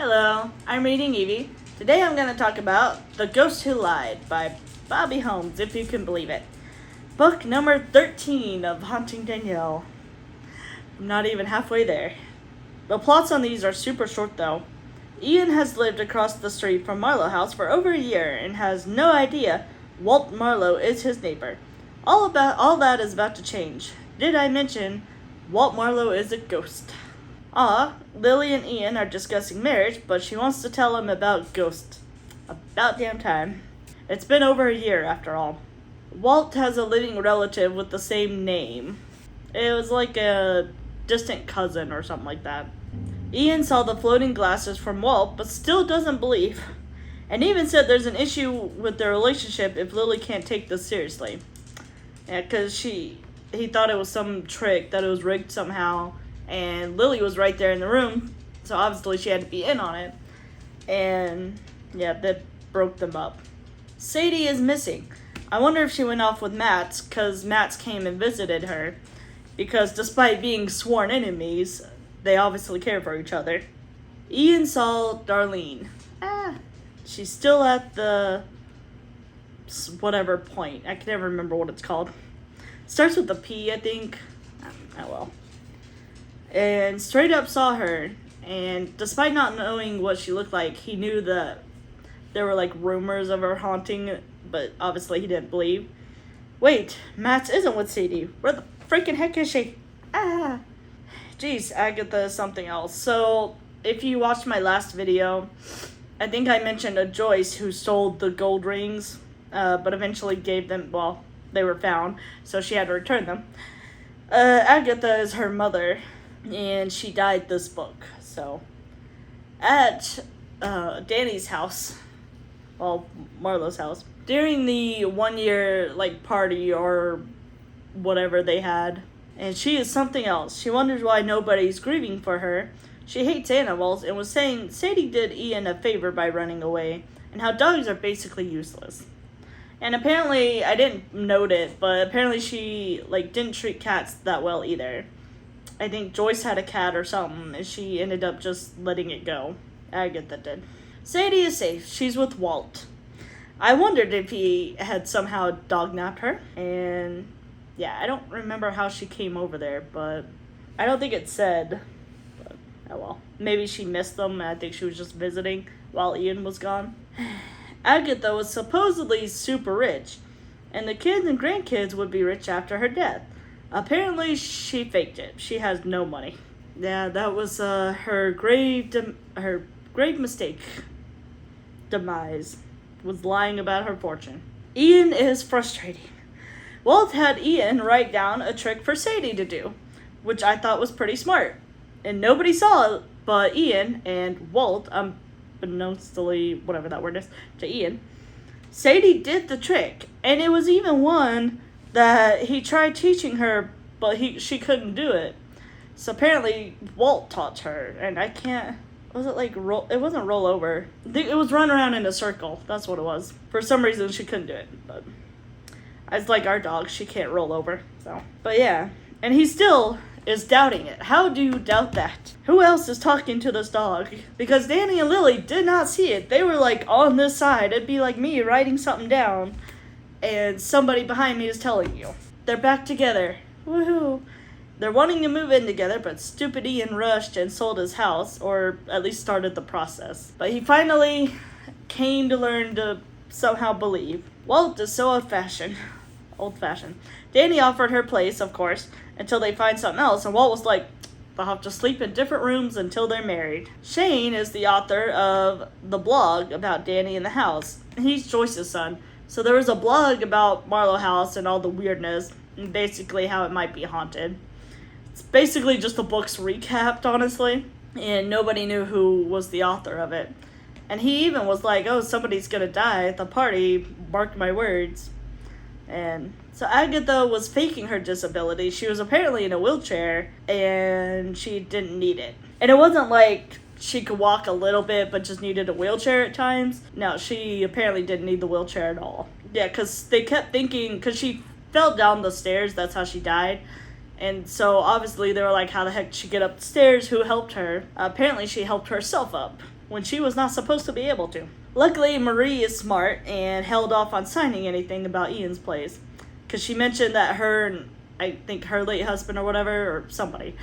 Hello, I'm reading Evie. Today I'm going to talk about The Ghost Who Lied by Bobbi Holmes, if you can believe it. Book number 13 of Haunting Danielle. I'm not even halfway there. The plots on these are super short though. Ian has lived across the street from Marlow House for over a year and has no idea Walt Marlow is his neighbor. All that is about to change. Did I mention Walt Marlow is a ghost? Lily and Ian are discussing marriage, but she wants to tell him about ghosts. About damn time. It's been over a year, after all. Walt has a living relative with the same name. It was like a distant cousin or something like that. Ian saw the floating glasses from Walt, but still doesn't believe. And even said there's an issue with their relationship if Lily can't take this seriously. Yeah, because he thought it was some trick, that it was rigged somehow. And Lily was right there in the room, so obviously she had to be in on it. And yeah, that broke them up. Sadie is missing. I wonder if she went off with Matt's, because Matt's came and visited her. Because despite being sworn enemies, they obviously care for each other. Ian saw Darlene. She's still at the whatever point. I can never remember what it's called. Starts with a P, I think. Oh well. And straight up saw her, and despite not knowing what she looked like, he knew that there were like rumors of her haunting, but obviously he didn't believe. Wait, Matt isn't with Sadie. Where the freaking heck is she? Jeez, Agatha is something else. So, if you watched my last video, I think I mentioned a Joyce who stole the gold rings, but eventually gave them, well, they were found, so she had to return them. Agatha is her mother. And she died this book. So, at Danny's house, well, Marlow's house, during the 1 year party or whatever they had, and she is something else. She wonders why nobody's grieving for her. She hates animals and was saying Sadie did Ian a favor by running away, and how dogs are basically useless. And apparently, I didn't note it, but apparently she didn't treat cats that well either. I think Joyce had a cat or something, and she ended up just letting it go. Agatha did. Sadie is safe. She's with Walt. I wondered if he had somehow dognapped her, and yeah, I don't remember how she came over there, but I don't think it said. But oh well. Maybe she missed them, and I think she was just visiting while Ian was gone. Agatha was supposedly super rich, and the kids and grandkids would be rich after her death. Apparently, she faked it. She has no money. Yeah, that was her grave mistake. Demise was lying about her fortune. Ian is frustrating. Walt had Ian write down a trick for Sadie to do, which I thought was pretty smart. And nobody saw it but Ian and Walt, unbeknownstly, whatever that word is, to Ian. Sadie did the trick, and it was even one that he tried teaching her, but she couldn't do it. So apparently Walt taught her, and I can't. Was it roll? It wasn't roll over. I think it was run around in a circle. That's what it was. For some reason she couldn't do it, but it's like our dog. She can't roll over. So, but yeah, and he still is doubting it. How do you doubt that? Who else is talking to this dog? Because Danny and Lily did not see it. They were on this side. It'd be like me writing something down. And somebody behind me is telling you. They're back together. Woohoo. They're wanting to move in together, but stupid Ian rushed and sold his house, or at least started the process. But he finally came to learn to somehow believe. Walt is so old-fashioned. Danny offered her place, of course, until they find something else, and Walt was like, they'll have to sleep in different rooms until they're married. Shane is the author of the blog about Danny in the house. He's Joyce's son. So there was a blog about Marlow House and all the weirdness, and basically how it might be haunted. It's basically just the book's recapped, honestly, and nobody knew who was the author of it. And he even was like, oh, somebody's gonna die at the party, mark my words. And so Agatha was faking her disability. She was apparently in a wheelchair, and she didn't need it. And it wasn't like she could walk a little bit, but just needed a wheelchair at times. No, she apparently didn't need the wheelchair at all. Yeah, because they kept thinking, because she fell down the stairs, that's how she died. And so obviously they were like, how the heck did she get up the stairs? Who helped her? Apparently she helped herself up. when she was not supposed to be able to. Luckily, Marie is smart and held off on signing anything about Ian's place, because she mentioned that her and I think her late husband or whatever, or somebody,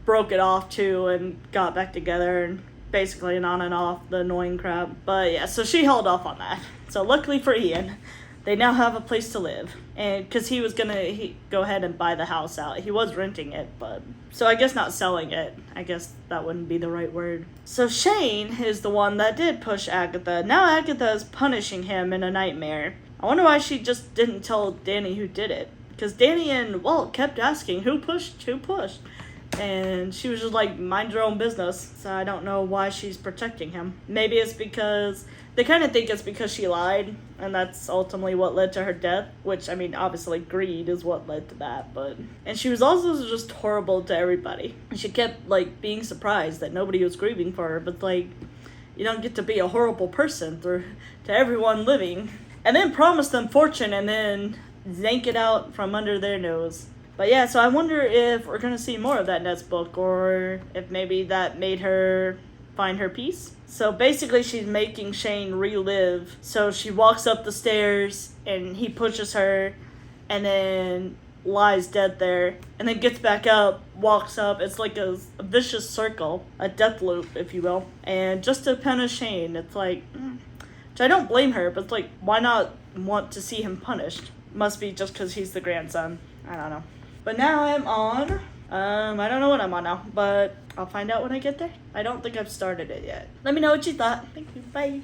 broke it off too and got back together, and basically an on and off, the annoying crap. But yeah, so she held off on that. So luckily for Ian, they now have a place to live. And because he was gonna go ahead and buy the house out. He was renting it, but so I guess not selling it. I guess that wouldn't be the right word. So Shane is the one that did push Agatha. Now Agatha is punishing him in a nightmare. I wonder why she just didn't tell Danny who did it. Because Danny and Walt kept asking, who pushed? And she was just like, mind your own business. So I don't know why she's protecting him. Maybe it's because they kind of think it's because she lied, and that's ultimately what led to her death. Which, I mean, obviously greed is what led to that. And she was also just horrible to everybody. She kept like being surprised that nobody was grieving for her. But like, you don't get to be a horrible person to everyone living, and then promise them fortune, and then yank it out from under their nose. But yeah, so I wonder if we're going to see more of that next book, or if maybe that made her find her peace. So basically she's making Shane relive. So she walks up the stairs and he pushes her and then lies dead there, and then gets back up, walks up. It's like a vicious circle, a death loop, if you will. And just to punish Shane, it's like, which I don't blame her, but it's like, why not want to see him punished? Must be just because he's the grandson. I don't know. But now I'm on, I don't know what I'm on now, but I'll find out when I get there. I don't think I've started it yet. Let me know what you thought. Thank you. Bye.